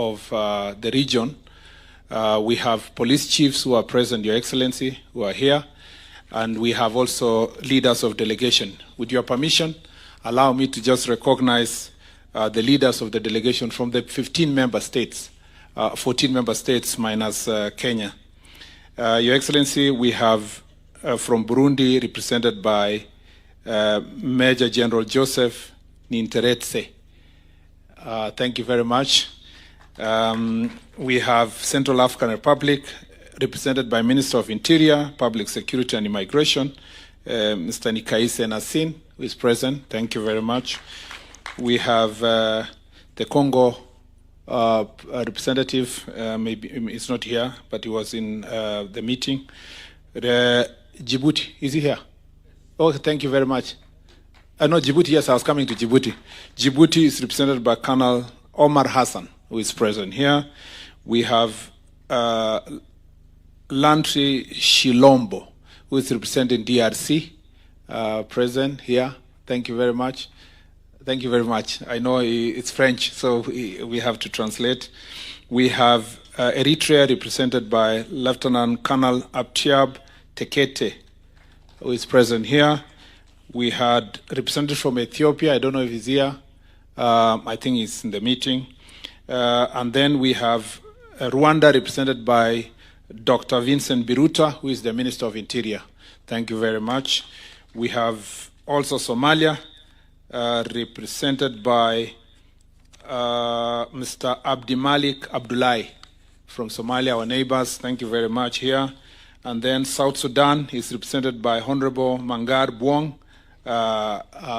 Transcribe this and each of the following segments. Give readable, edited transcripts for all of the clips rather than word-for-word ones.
of the region. We have police chiefs who are present, Your Excellency, who are here, and we have also leaders of delegation. With your permission, allow me to just recognize the leaders of the delegation from the 15 member states, 14 member states minus Kenya. Your Excellency, we have from Burundi represented by Major General Joseph Ninteretse. Thank you very much. We have Central African Republic represented by Minister of Interior, Public Security and Immigration, Mr. Nikaise Nasin, who is present. Thank you very much. We have the Congo representative, maybe it's not here, but he was in the meeting. Djibouti, is he here? Oh, thank you very much. No, Djibouti, yes, I was coming to Djibouti. Djibouti is represented by Colonel Omar Hassan, who is present here. We have Lantry Shilombo, who is representing DRC, present here. Thank you very much. Thank you very much. I know it's French, so we have to translate. We have Eritrea represented by Lieutenant Colonel Abtiab Tekete, who is present here. We had a representative from Ethiopia. I don't know if he's here. I think he's in the meeting. And then we have Rwanda represented by Dr. Vincent Biruta, who is the Minister of Interior. Thank you very much. We have also Somalia, represented by Mr. Abdimalik Abdullahi from Somalia, our neighbors. Thank you very much here. And then South Sudan is represented by Honorable Mangar Buong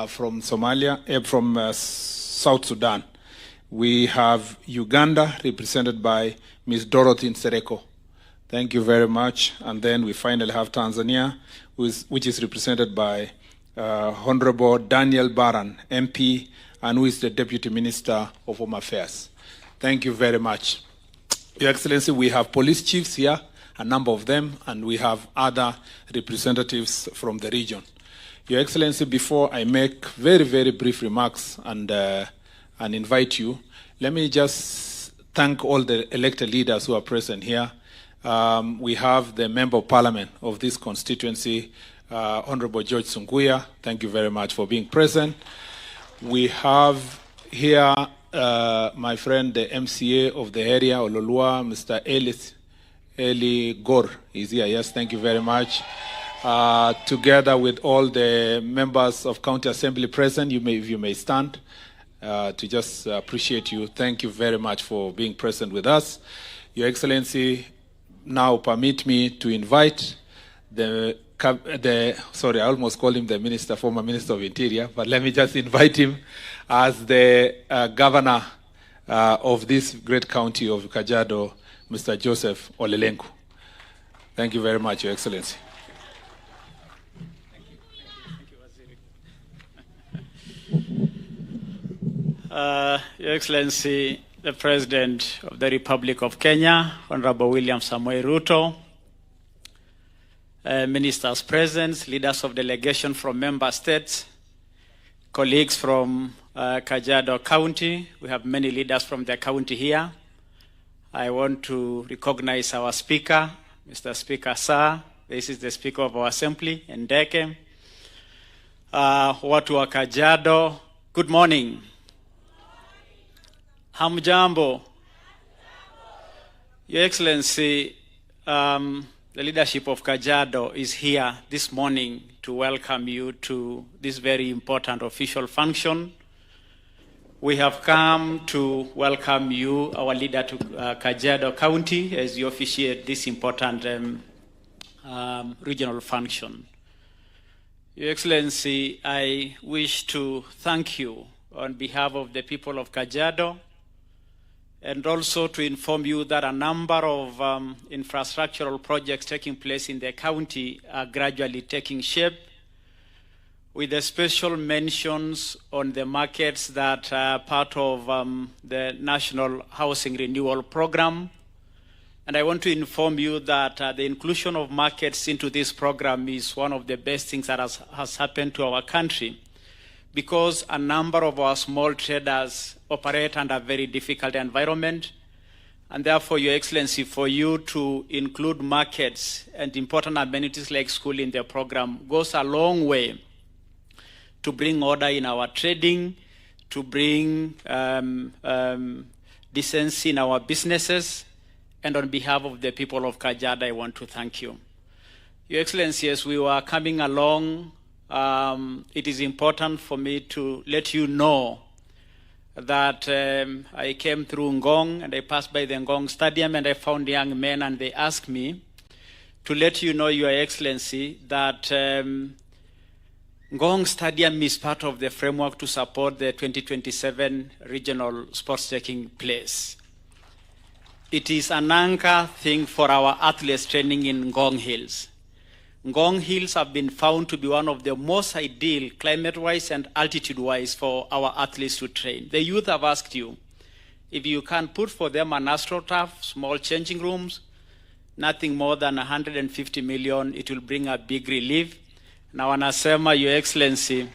from Somalia, from South Sudan. We have Uganda represented by Ms. Dorothy Nsereko. Thank you very much. And then we finally have Tanzania, which is represented by Honorable Daniel Baran, MP, and who is the Deputy Minister of Home Affairs. Thank you very much. Your Excellency, we have police chiefs here, a number of them, and we have other representatives from the region. Your Excellency, before I make very, very brief remarks and invite you, let me just thank all the elected leaders who are present here. We have the Member of Parliament of this constituency, Honorable George Sunguya. Thank you very much for being present. We have here my friend, the MCA of the area, Ololua, Mr. Eli Gore is here. Yes, thank you very much. Together with all the members of County Assembly present, if you may stand to just appreciate you. Thank you very much for being present with us. Your Excellency, now permit me to invite sorry, I almost called him the minister, former Minister of Interior, but let me just invite him as the governor of this great county of Kajiado, Mr. Joseph Olelenku. Thank you very much, Your Excellency. Your Excellency, the President of the Republic of Kenya, Honorable William Samoei Ruto, ministers present, leaders of delegation from member states, colleagues from Kajiado County. We have many leaders from the county here. I want to recognize our Speaker, Mr. Speaker Sir. This is the Speaker of our Assembly, Ndeke. Watu wa Kajiado, good morning. Hamjambo. Your Excellency, the leadership of Kajiado is here this morning to welcome you to this very important official function. We have come to welcome you, our leader, to Kajiado County as you officiate this important regional function. Your Excellency, I wish to thank you on behalf of the people of Kajiado, and also to inform you that a number of infrastructural projects taking place in the county are gradually taking shape, with the special mentions on the markets that are part of the National Housing Renewal Program. And I want to inform you that the inclusion of markets into this program is one of the best things that has happened to our country, because a number of our small traders operate under a very difficult environment, And therefore, Your Excellency, for you to include markets and important amenities like school in the program goes a long way to bring order in our trading, to bring decency in our businesses. And on behalf of the people of Kajiado, I want to thank you. Your Excellency, as we were coming along, it is important for me to let you know that I came through Ngong and I passed by the Ngong Stadium and I found young men and they asked me to let you know, Your Excellency, that Ngong Stadium is part of the framework to support the 2027 regional sports taking place. It is an anchor thing for our athletes training in Ngong Hills. Ngong Hills have been found to be one of the most ideal climate-wise and altitude-wise for our athletes to train. The youth have asked you if you can put for them an AstroTurf, small changing rooms, nothing more than 150 million, it will bring a big relief. Now, anasema, Your Excellency,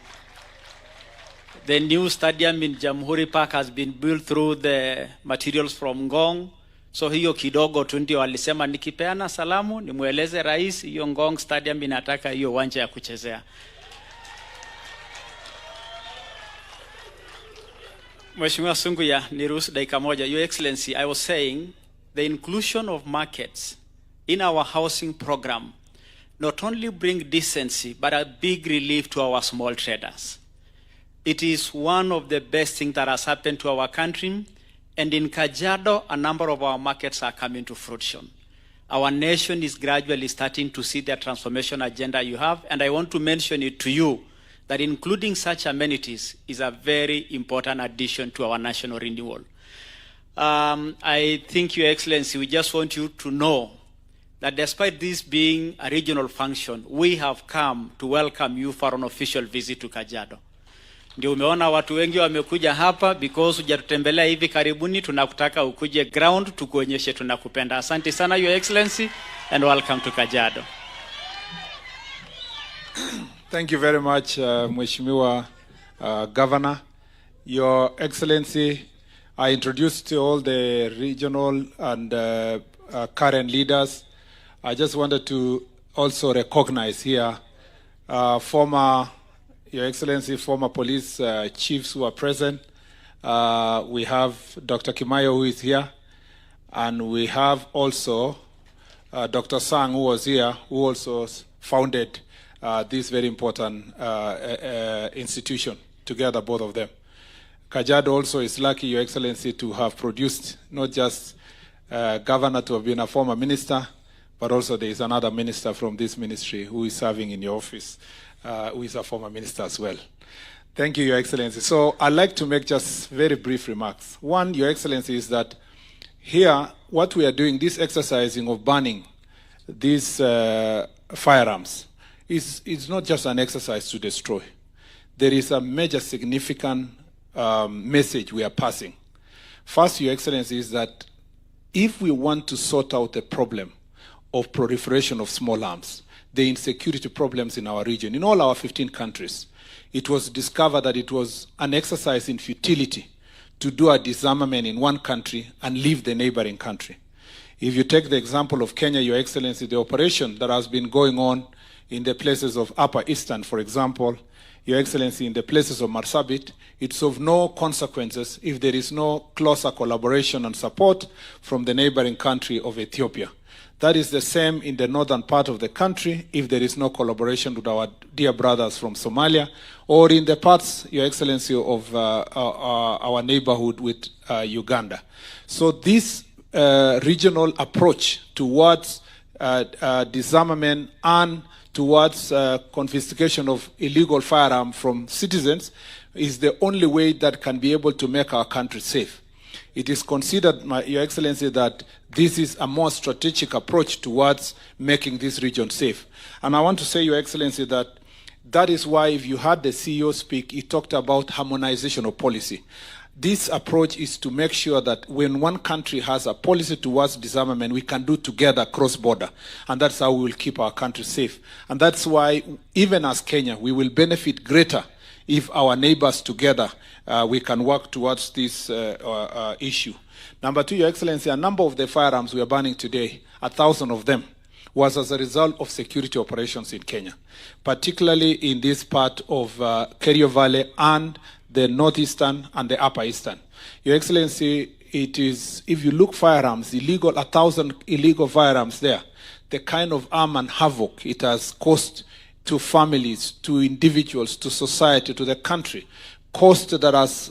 the new stadium in Jamhuri Park has been built through the materials from Ngong. So hiyo kidogo tu ndio walisema nikipeana salamu nimweleze rais hiyo Ngong Stadium inataka hiyo uwanja ya kuchezea. Mheshimiwa Sunguya, niruhusu dakika moja. Your Excellency, I was saying the inclusion of markets in our housing program not only bring decency but a big relief to our small traders. It is one of the best things that has happened to our country. And in Kajiado, a number of our markets are coming to fruition. Our nation is gradually starting to see the transformation agenda you have, and I want to mention it to you that including such amenities is a very important addition to our national renewal. I think, Your Excellency, we just want you to know that despite this being a regional function, we have come to welcome you for an official visit to Kajiado. Ndio umeona watu wengi wamekuja hapa because hujatutembelea hivi karibuni, tunakutaka ukuje ground tukuonyeshe tunakupenda. Asante sana, Your Excellency, and welcome to Kajiado. Thank you very much, Mheshimiwa Governor. Your Excellency, I introduced all the regional and current leaders. I just wanted to also recognize here Your Excellency, former police chiefs who are present. We have Dr. Kimayo, who is here, and we have also Dr. Sang, who was here, who also founded this very important institution, together, both of them. Kajiado also is lucky, Your Excellency, to have produced not just governor to have been a former minister, but also there is another minister from this ministry who is serving in your office, who is a former minister as well. Thank you, Your Excellency. So I'd like to make just very brief remarks. One, Your Excellency, is that here, what we are doing, this exercising of banning these firearms, is not just an exercise to destroy. There is a major significant message we are passing. First, Your Excellency, is that if we want to sort out the problem of proliferation of small arms, the insecurity problems in our region, in all our 15 countries, it was discovered that it was an exercise in futility to do a disarmament in one country and leave the neighboring country. If you take the example of Kenya, Your Excellency, the operation that has been going on in the places of Upper Eastern, for example, Your Excellency, in the places of Marsabit, it's of no consequences if there is no closer collaboration and support from the neighboring country of Ethiopia. That is the same in the northern part of the country if there is no collaboration with our dear brothers from Somalia, or in the parts, Your Excellency, of our neighborhood with Uganda. So this regional approach towards disarmament and towards confiscation of illegal firearms from citizens is the only way that can be able to make our country safe. It is considered, Your Excellency, that this is a more strategic approach towards making this region safe. And I want to say, Your Excellency, that is why if you heard the CEO speak, he talked about harmonization of policy. This approach is to make sure that when one country has a policy towards disarmament, we can do together cross-border. And that's how we will keep our country safe. And that's why, even as Kenya, we will benefit greater if our neighbors together, we can work towards this issue. Number two, Your Excellency, a number of the firearms we are banning today, 1,000 of them, was as a result of security operations in Kenya, particularly in this part of Kerio Valley and the northeastern and the upper eastern. Your Excellency, it is, if you look firearms, 1,000 illegal firearms there, the kind of harm and havoc it has caused to families, to individuals, to society, to the country, cost that has,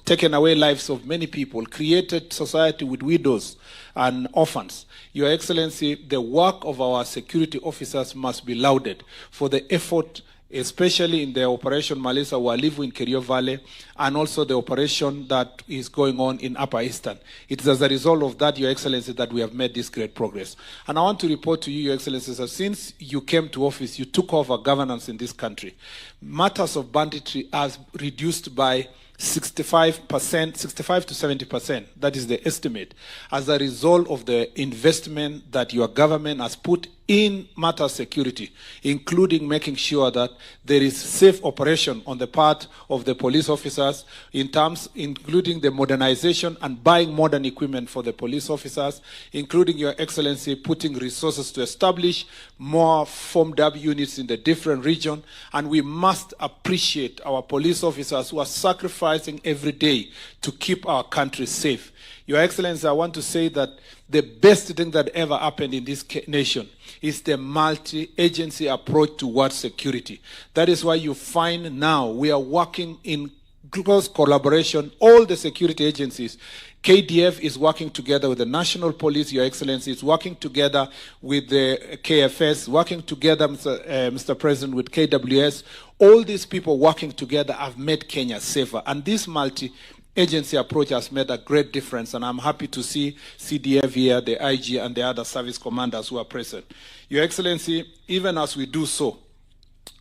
taken away lives of many people, created society with widows and orphans. Your Excellency, the work of our security officers must be lauded for the effort, especially in the Operation Malisa Walivu in Kerio Valley, and also the operation that is going on in Upper Eastern. It is as a result of that, Your Excellency, that we have made this great progress. And I want to report to you, Your Excellency, that since you came to office, you took over governance in this country. Matters of banditry has reduced by 65%, 65 to 70%, that is the estimate, as a result of the investment that your government has put in matter security, including making sure that there is safe operation on the part of the police officers, in terms, including the modernization and buying modern equipment for the police officers, including, Your Excellency, putting resources to establish more formed up units in the different regions. And we must appreciate our police officers who are sacrificing every day to keep our country safe. Your Excellency, I want to say that the best thing that ever happened in this nation is the multi-agency approach towards security. That is why you find now we are working in close collaboration, all the security agencies. KDF is working together with the National Police, Your Excellency, is working together with the KFS, working together, Mr. President, with KWS. All these people working together have made Kenya safer. And this multi-agency approach has made a great difference, and I'm happy to see CDF here, the IG, and the other service commanders who are present. Your Excellency, even as we do so,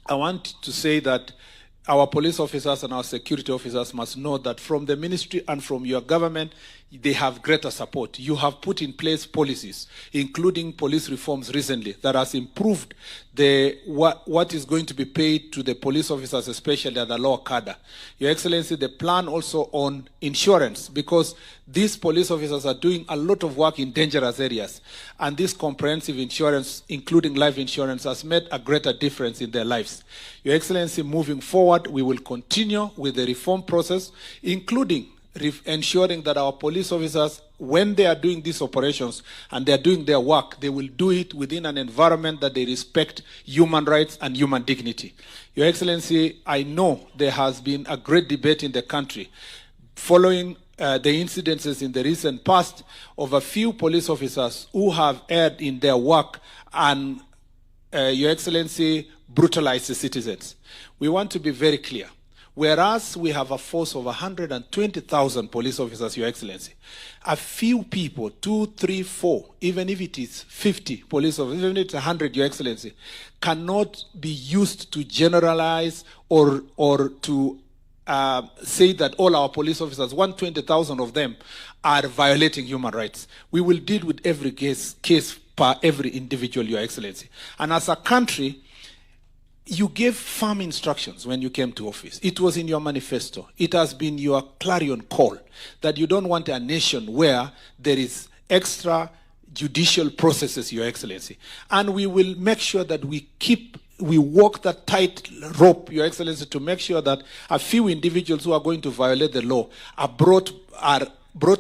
I want to say that our police officers and our security officers must know that from the ministry and from your government, they have greater support. You have put in place policies, including police reforms recently, that has improved what is going to be paid to the police officers, especially at the lower cadre. Your Excellency, the plan also on insurance, because these police officers are doing a lot of work in dangerous areas, and this comprehensive insurance, including life insurance, has made a greater difference in their lives. Your Excellency, moving forward, we will continue with the reform process, including ensuring that our police officers, when they are doing these operations and they are doing their work, they will do it within an environment that they respect human rights and human dignity. Your Excellency, I know there has been a great debate in the country following the incidences in the recent past of a few police officers who have erred in their work and, Your Excellency, brutalized the citizens. We want to be very clear. Whereas we have a force of 120,000 police officers, Your Excellency, a few people, 2, 3, 4, even if it is 50 police officers, even if it's 100, Your Excellency, cannot be used to generalize or to say that all our police officers, 120,000 of them, are violating human rights. We will deal with every case per every individual, Your Excellency. And as a country, you gave firm instructions when you came to office. It was in your manifesto. It has been your clarion call that you don't want a nation where there is extra judicial processes, Your Excellency. And we will make sure that we walk that tight rope, Your Excellency, to make sure that a few individuals who are going to violate the law are brought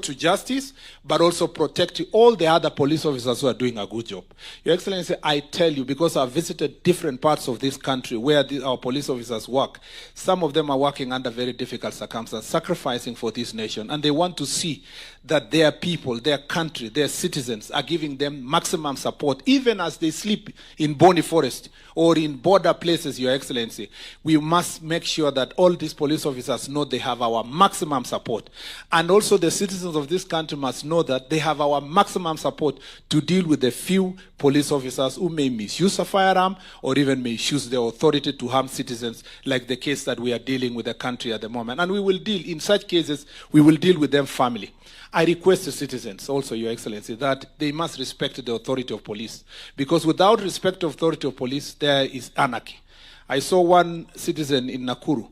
to justice, but also protect all the other police officers who are doing a good job. Your Excellency, I tell you, because I've visited different parts of this country where our police officers work, some of them are working under very difficult circumstances, sacrificing for this nation, and they want to see that their people, their country, their citizens are giving them maximum support, even as they sleep in Boni Forest or in border places, Your Excellency. We must make sure that all these police officers know they have our maximum support. And also the citizens of this country must know that they have our maximum support to deal with the few police officers who may misuse a firearm or even misuse their authority to harm citizens, like the case that we are dealing with the country at the moment. And we will deal, in such cases, we will deal with them firmly. I request the citizens also, Your Excellency, that they must respect the authority of police, because without respect of authority of police, there is anarchy. I saw one citizen in Nakuru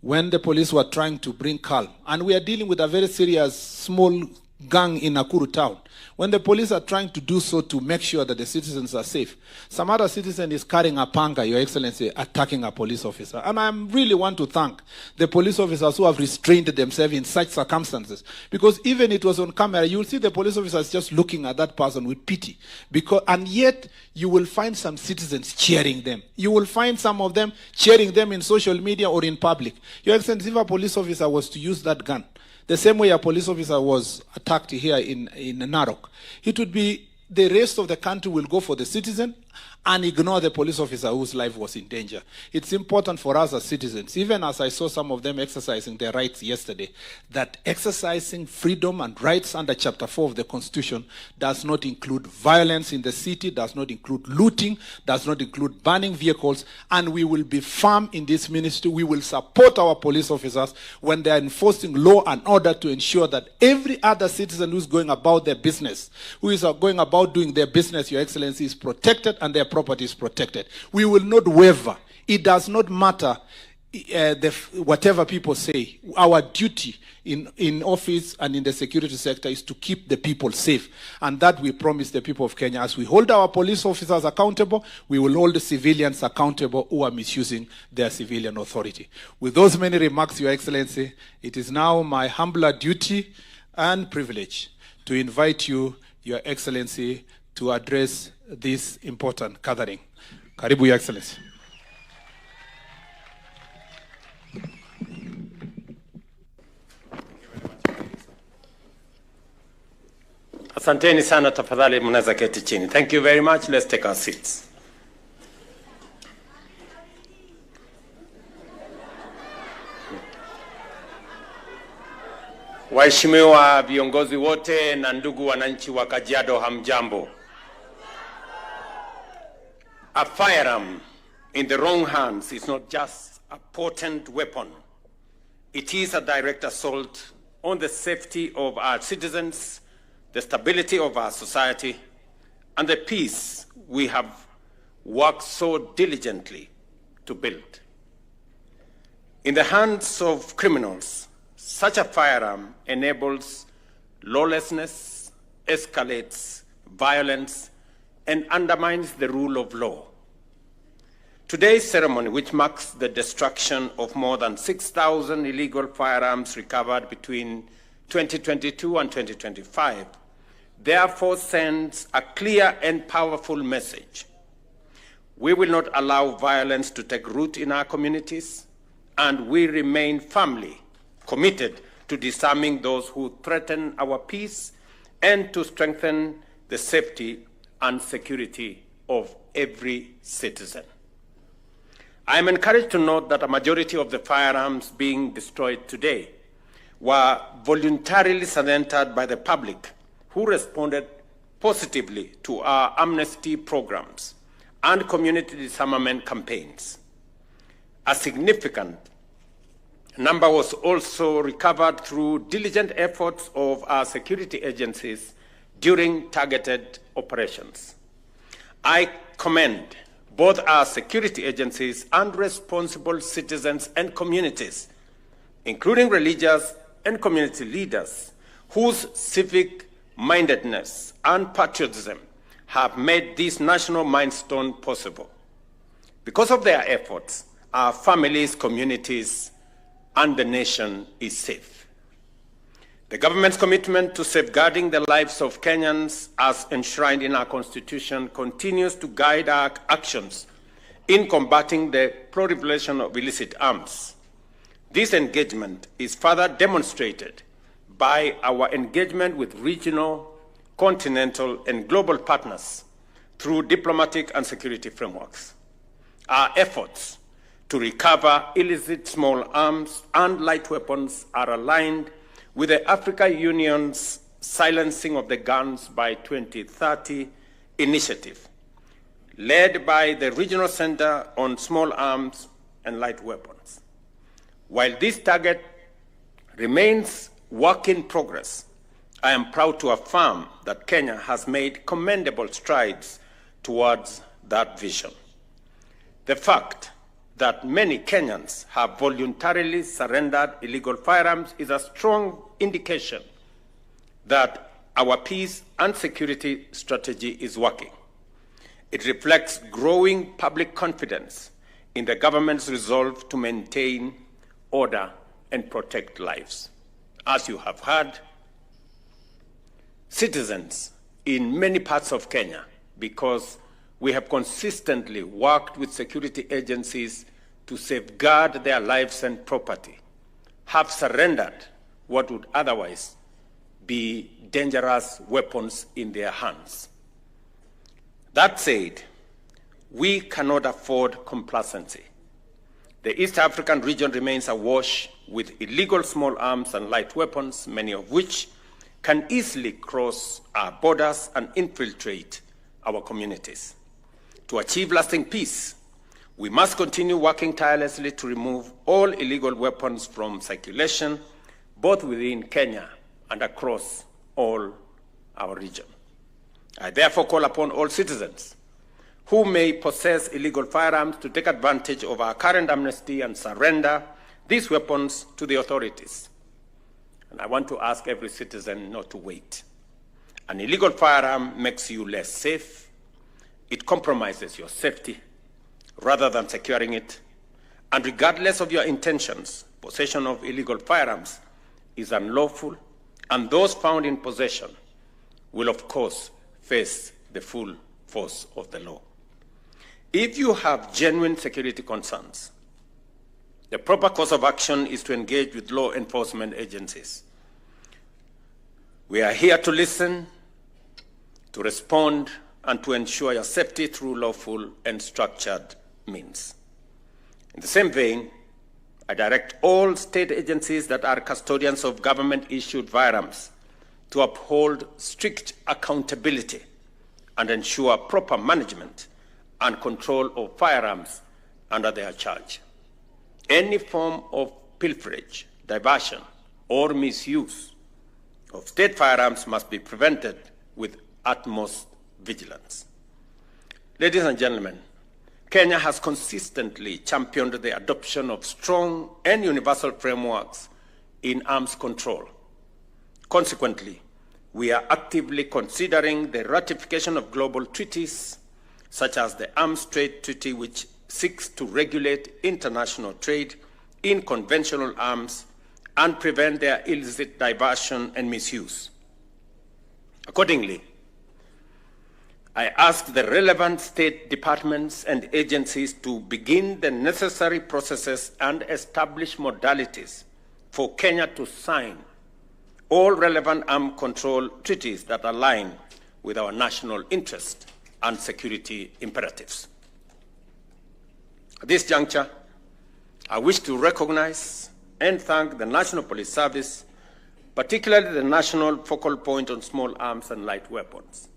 when the police were trying to bring calm, and we are dealing with a very serious small gang in Nakuru town, when the police are trying to do so to make sure that the citizens are safe, some other citizen is carrying a panga, Your Excellency, attacking a police officer. And I really want to thank the police officers who have restrained themselves in such circumstances. Because even it was on camera, you will see the police officers just looking at that person with pity. And yet, you will find some citizens cheering them. You will find some of them cheering them in social media or in public. Your Excellency, if a police officer was to use that gun, the same way a police officer was attacked here in Narok, it would be the rest of the country will go for the citizen and ignore the police officer whose life was in danger. It's important for us as citizens, even as I saw some of them exercising their rights yesterday, that exercising freedom and rights under Chapter 4 of the Constitution does not include violence in the city, does not include looting, does not include burning vehicles, and we will be firm in this ministry. We will support our police officers when they are enforcing law and order to ensure that every other citizen who is going about their business, who is going about doing their business, Your Excellency, is protected and their property is protected. We will not waver. It does not matter whatever people say. Our duty in office and in the security sector is to keep the people safe. And that we promise the people of Kenya. As we hold our police officers accountable, we will hold the civilians accountable who are misusing their civilian authority. With those many remarks, Your Excellency, it is now my humbler duty and privilege to invite you, Your Excellency, to address this important gathering. Karibu, Your Excellency. Asanteni sana, tafadhali mnaweza keti chini. Thank you very much. Let's take our seats. Waheshimiwa viongozi wote na ndugu wananchi wa Kajiado, hamjambo. A firearm in the wrong hands is not just a potent weapon. It is a direct assault on the safety of our citizens, the stability of our society, and the peace we have worked so diligently to build. In the hands of criminals, such a firearm enables lawlessness, escalates violence, and undermines the rule of law. Today's ceremony, which marks the destruction of more than 6,000 illegal firearms recovered between 2022 and 2025, therefore sends a clear and powerful message. We will not allow violence to take root in our communities, and we remain firmly committed to disarming those who threaten our peace and to strengthen the safety and security of every citizen. I am encouraged to note that a majority of the firearms being destroyed today were voluntarily surrendered by the public, who responded positively to our amnesty programs and community disarmament campaigns. A significant number was also recovered through diligent efforts of our security agencies during targeted operations. I commend both our security agencies and responsible citizens and communities, including religious and community leaders, whose civic mindedness and patriotism have made this national milestone possible. Because of their efforts, our families, communities, and the nation is safe. The government's commitment to safeguarding the lives of Kenyans, as enshrined in our Constitution, continues to guide our actions in combating the proliferation of illicit arms. This engagement is further demonstrated by our engagement with regional, continental, and global partners through diplomatic and security frameworks. Our efforts to recover illicit small arms and light weapons are aligned with the African Union's Silencing of the Guns by 2030 initiative, led by the Regional Center on Small Arms and Light Weapons. While this target remains work in progress, I am proud to affirm that Kenya has made commendable strides towards that vision. The fact that many Kenyans have voluntarily surrendered illegal firearms is a strong indication that our peace and security strategy is working. It reflects growing public confidence in the government's resolve to maintain order and protect lives. As you have heard, citizens in many parts of Kenya, because we have consistently worked with security agencies to safeguard their lives and property, have surrendered what would otherwise be dangerous weapons in their hands. That said, we cannot afford complacency. The East African region remains awash with illegal small arms and light weapons, many of which can easily cross our borders and infiltrate our communities. To achieve lasting peace, we must continue working tirelessly to remove all illegal weapons from circulation, both within Kenya and across all our region. I therefore call upon all citizens who may possess illegal firearms to take advantage of our current amnesty and surrender these weapons to the authorities. And I want to ask every citizen not to wait. An illegal firearm makes you less safe. It compromises your safety rather than securing it. And regardless of your intentions, possession of illegal firearms is unlawful, and those found in possession will, of course, face the full force of the law. If you have genuine security concerns, the proper course of action is to engage with law enforcement agencies. We are here to listen, to respond, and to ensure your safety through lawful and structured means. In the same vein, I direct all state agencies that are custodians of government-issued firearms to uphold strict accountability and ensure proper management and control of firearms under their charge. Any form of pilferage, diversion, or misuse of state firearms must be prevented with utmost vigilance. Ladies and gentlemen, Kenya has consistently championed the adoption of strong and universal frameworks in arms control. Consequently, we are actively considering the ratification of global treaties, such as the Arms Trade Treaty, which seeks to regulate international trade in conventional arms and prevent their illicit diversion and misuse. Accordingly, I ask the relevant state departments and agencies to begin the necessary processes and establish modalities for Kenya to sign all relevant arms control treaties that align with our national interest and security imperatives. At this juncture, I wish to recognize and thank the National Police Service, particularly the National Focal Point on Small Arms and Light Weapons,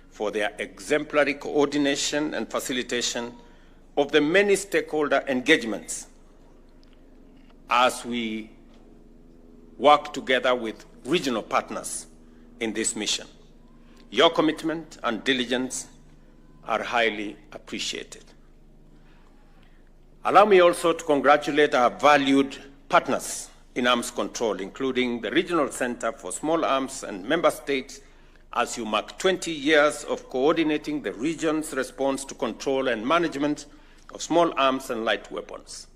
for their exemplary coordination and facilitation of the many stakeholder engagements as we work together with regional partners in this mission. Your commitment and diligence are highly appreciated. Allow me also to congratulate our valued partners in arms control, including the Regional Center for Small Arms and member states, as you mark 20 years of coordinating the region's response to control and management of small arms and light weapons.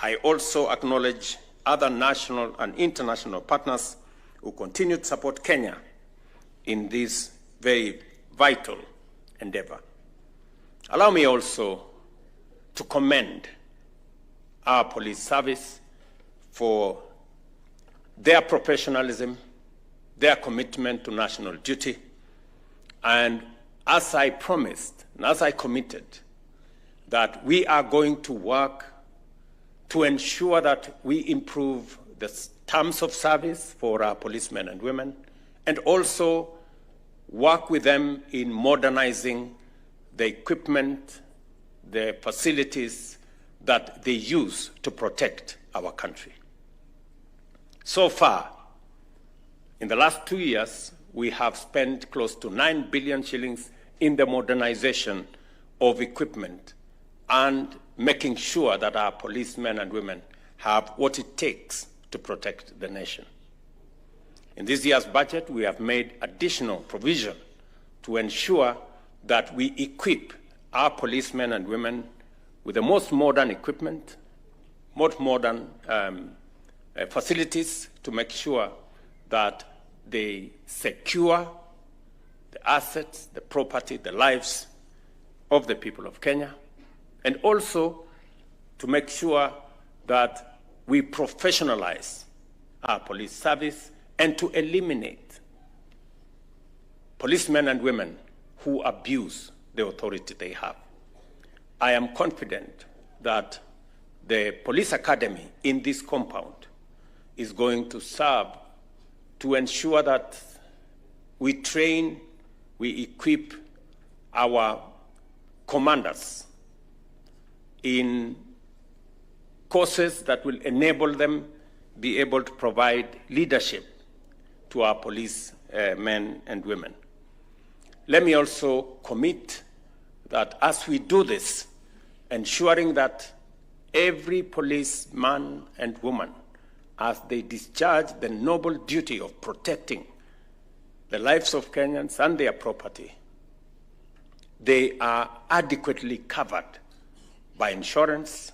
I also acknowledge other national and international partners who continue to support Kenya in this very vital endeavor. Allow me also to commend our police service for their professionalism, their commitment to national duty, and as I promised and as I committed, that we are going to work to ensure that we improve the terms of service for our policemen and women, and also work with them in modernizing the equipment, the facilities that they use to protect our country. So far, in the last 2 years, we have spent close to 9 billion shillings in the modernization of equipment and making sure that our policemen and women have what it takes to protect the nation. In this year's budget, we have made additional provision to ensure that we equip our policemen and women with the most modern equipment, most modern facilities to make sure that they secure the assets, the property, the lives of the people of Kenya, and also to make sure that we professionalize our police service and to eliminate policemen and women who abuse the authority they have. I am confident that the police academy in this compound is going to serve to ensure that we train, we equip our commanders in courses that will enable them be able to provide leadership to our police men and women. Let me also commit that as we do this, ensuring that every policeman and woman, as they discharge the noble duty of protecting the lives of Kenyans and their property, they are adequately covered by insurance,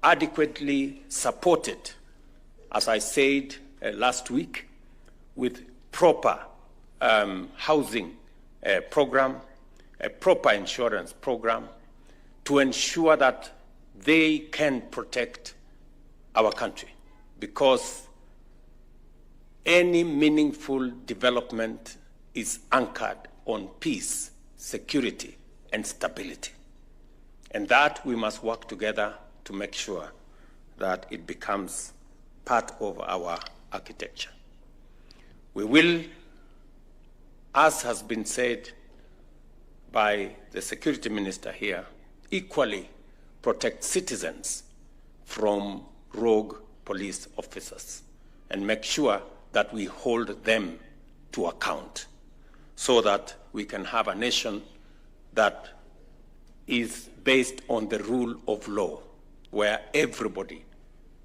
adequately supported, as I said last week, with proper housing program, a proper insurance program, to ensure that they can protect our country. Because any meaningful development is anchored on peace, security, and stability. And that we must work together to make sure that it becomes part of our architecture. We will, as has been said by the security minister here, equally protect citizens from rogue police officers and make sure that we hold them to account so that we can have a nation that is based on the rule of law, where everybody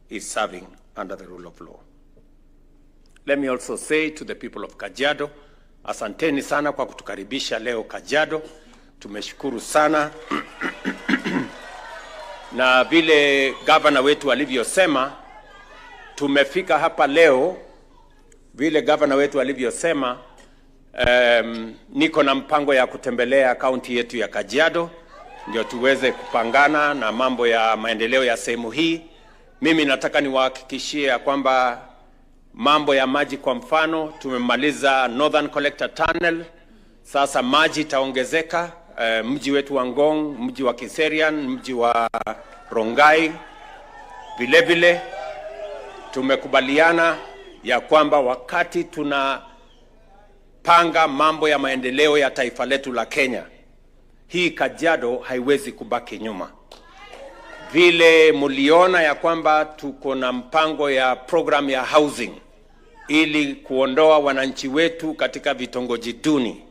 is serving under the rule of law. Let me also say to the people of Kajiado, asanteni sana kwa kutukaribisha leo Kajiado. Tumeshukuru sana. Na vile gavana wetu alivyosema, tumefika hapa leo, vile gavana wetu alivyosema, niko na mpango ya kutembelea kaunti yetu ya Kajiado, ndio tuweze kupangana na mambo ya maendeleo ya sehemu hii. Mimi nataka niwahakikishie kwamba mambo ya maji, kwa mfano, tumemaliza Northern Collector Tunnel, sasa maji itaongezeka. Mji wetu wa Ngong, mji wa Kiserian, mji wa Rongai, vile vile tumekubaliana ya kwamba wakati tunapanga mambo ya maendeleo ya taifa letu la Kenya, hii Kajiado haiwezi kubaki nyuma. Vile muliona ya kwamba tuko na mpango ya program ya housing ili kuondoa wananchi wetu katika vitongoji duni.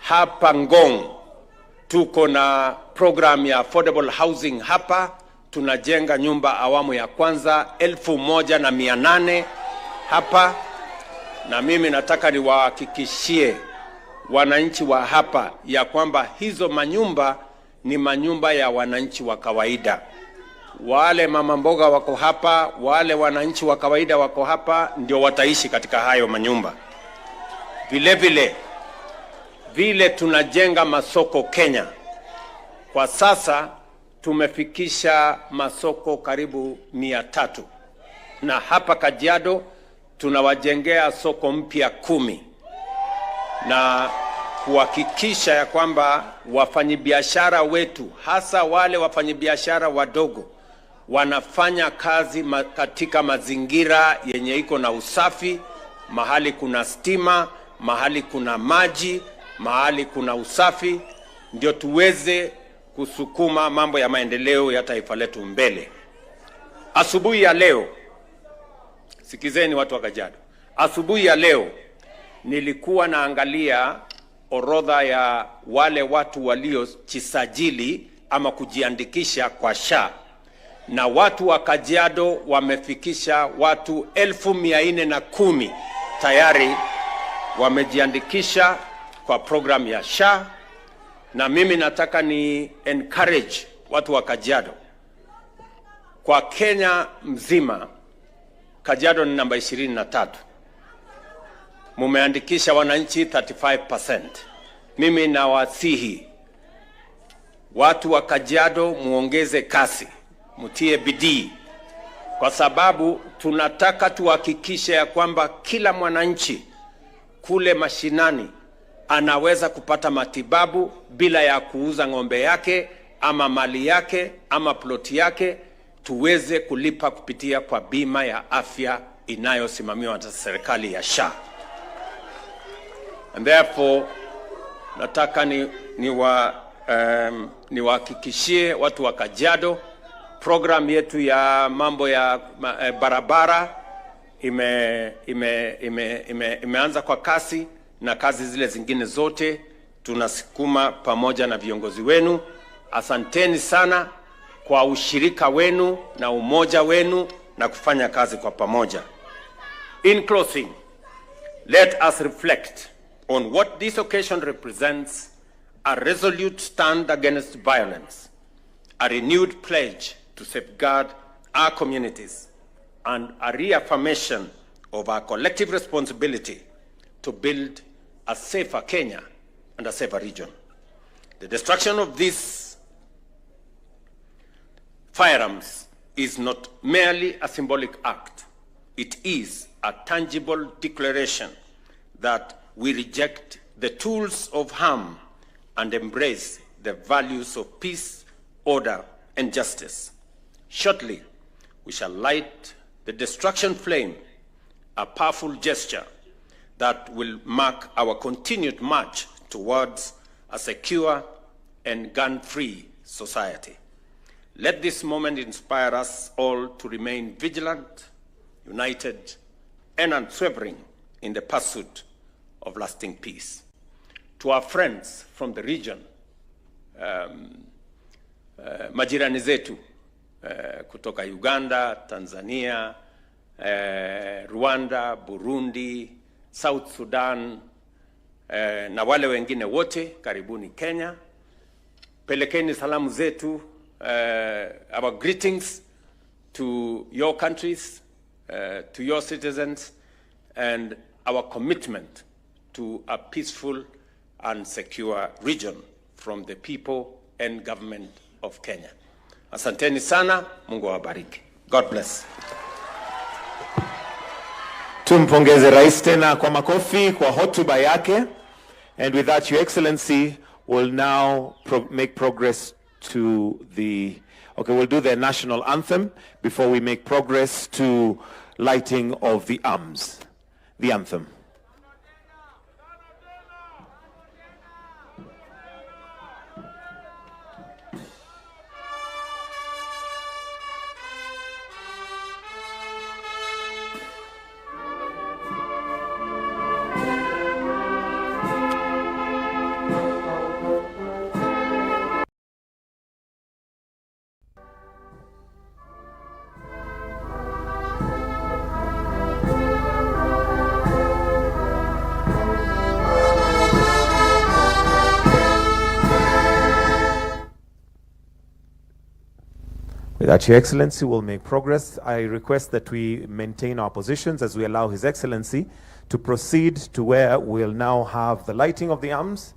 Hapa Ngong tuko na program ya affordable housing. Hapa tunajenga nyumba awamu ya kwanza 1,800 hapa, na mimi nataka niwahakikishie wananchi wa hapa ya kwamba hizo manyumba ni manyumba ya wananchi wa kawaida. Wale mama mboga wako hapa, wale wananchi wa kawaida wako hapa, ndio wataishi katika hayo manyumba. Vile tunajenga masoko Kenya. Kwa sasa tumefikisha masoko karibu 300. Na hapa Kajiado tunawajengea soko mpya 10. Na kuhakikisha ya kwamba wafanyabiashara wetu, hasa wale wafanyabiashara wadogo, wanafanya kazi katika mazingira yenye iko na usafi, mahali kuna stima, mahali kuna maji, mahali kuna usafi, ndio tuweze kusukuma mambo ya maendeleo ya taifa letu mbele. Asubuhi ya leo, sikizeni watu wa Kajiado, asubuhi ya leo nilikuwa naangalia orodha ya wale watu waliojisajili ama kujiandikisha kwa SHA, na watu wa Kajiado wamefikisha watu 1410 tayari wamejiandikisha kwa program ya SHA, na mimi nataka ni encourage watu wa Kajiado. Kwa Kenya mzima, Kajiado ni namba 23. Mumeandikisha wananchi 35%. Mimi nawasihi watu wa Kajiado muongeze kasi, mutie bidii, kwa sababu tunataka tuhakikishe ya kwamba kila mwananchi kule mashinani anaweza kupata matibabu bila ya kuuza ng'ombe yake ama mali yake ama ploti yake, tuweze kulipa kupitia kwa bima ya afya inayosimamiwa na serikali ya SHA. And therefore, nataka niwahakikishie watu wa Kajiado, program yetu ya mambo ya barabara imeanza kwa kasi, na kazi zile zingine zote tunasukuma pamoja na viongozi wenu. Asanteni sana kwa ushirika wenu na umoja wenu na kufanya kazi kwa pamoja. In closing, let us reflect on what this occasion represents: a resolute stand against violence, a renewed pledge to safeguard our communities, and a reaffirmation of our collective responsibility to build a safer Kenya and a safer region. The destruction of these firearms is not merely a symbolic act. It is a tangible declaration that we reject the tools of harm and embrace the values of peace, order, and justice. Shortly, we shall light the destruction flame, a powerful gesture that will mark our continued march towards a secure and gun-free society. Let this moment inspire us all to remain vigilant, united, and unswerving in the pursuit of lasting peace. To our friends from the region, majirani zetu kutoka Uganda, Tanzania, Rwanda, Burundi, South Sudan, na wale wengine wote, karibuni Kenya. Pelekeni salamu zetu, our greetings to your countries, to your citizens, and our commitment to a peaceful and secure region from the people and government of Kenya. Asanteni sana, Mungu awabariki. God bless. Tumpongeze rais tena kwa makofi kwa hotuba yake. And with that, Your Excellency will now make progress to the, we'll do the national anthem before we make progress to lighting of the arms. The anthem. With that, Your Excellency will make progress. I request that we maintain our positions as we allow His Excellency to proceed to where we'll now have the lighting of the arms.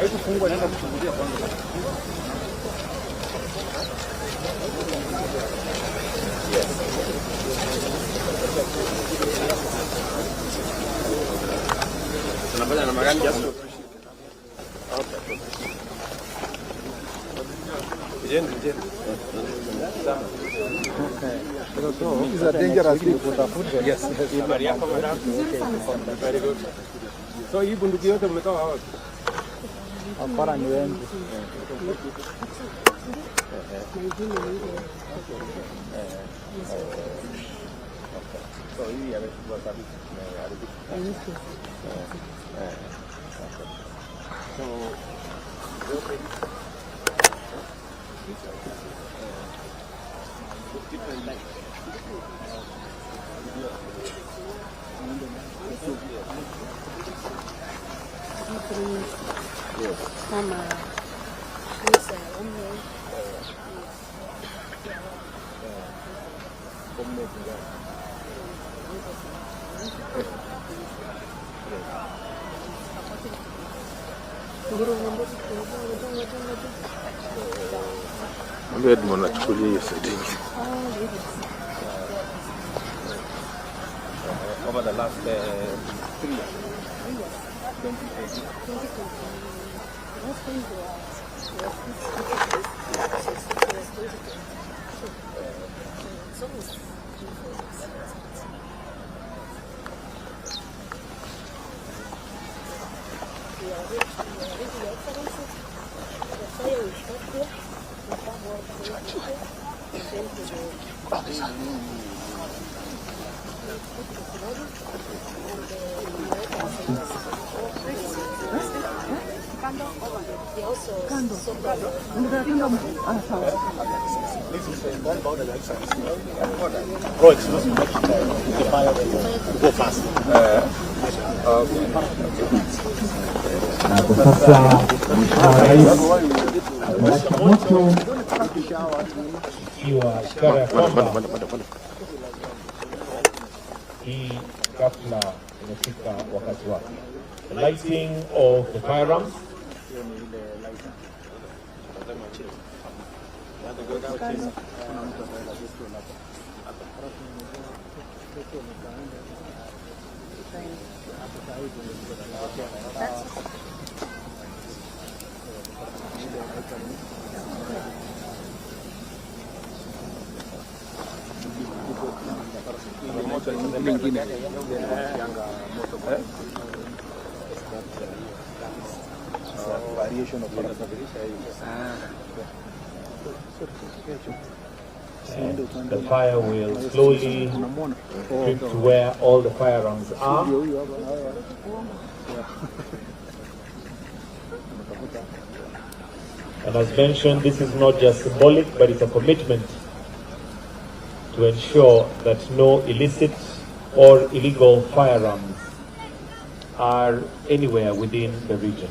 These are dangerous people. Yes. Very good. So hii bunduki yote mmetoa wapi? Hapana, ni wengi. So hii yamechukua kabisa. Edmond anachukulia hiyo setting. Over the last 3 years. Ikiwa ishara ya kwamba hii ghafla imefika wakati wake. The lighting of the firearms. And the fire will slowly drift to where all the firearms are. And as mentioned, this is not just symbolic, but it's a commitment to ensure that no illicit or illegal firearms are anywhere within the region.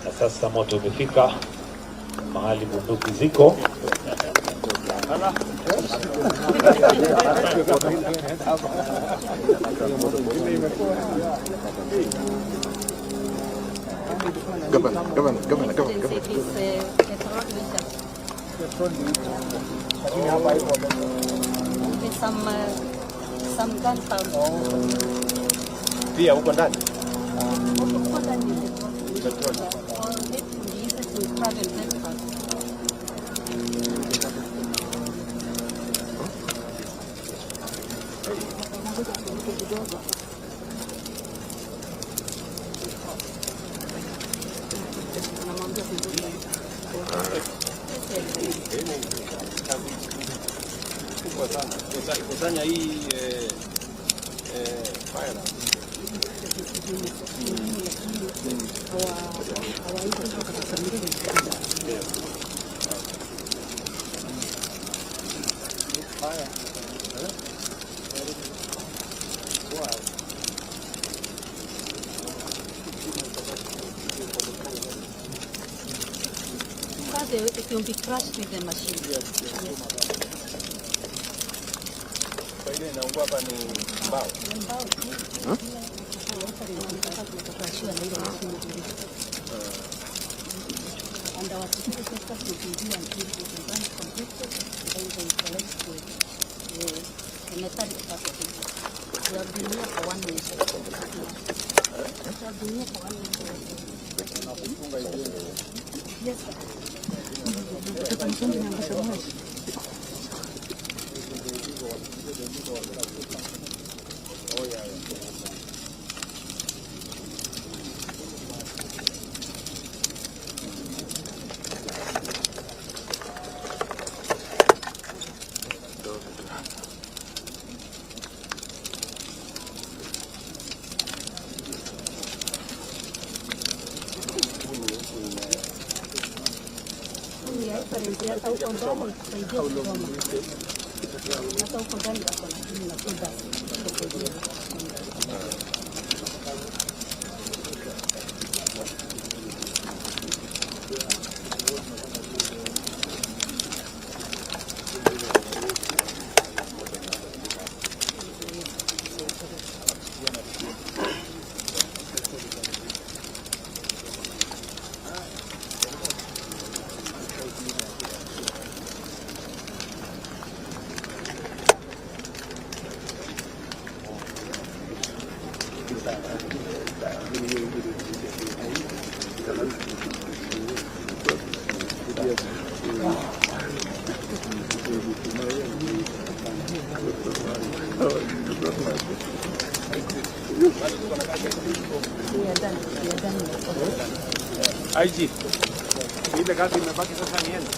Na sasa moto umefika mahali bunduki ziko. Some gunpowder. Pia huko ndani. Kusanya hii fire. it will be crushed with the machine. Yes. And our security staff will be here until it is done completed, then they collect the metallic part of it. We have been here for 1 week. Yes, sir. Oh, yeah. IG, ile kazi imebaki sasa ni yenu.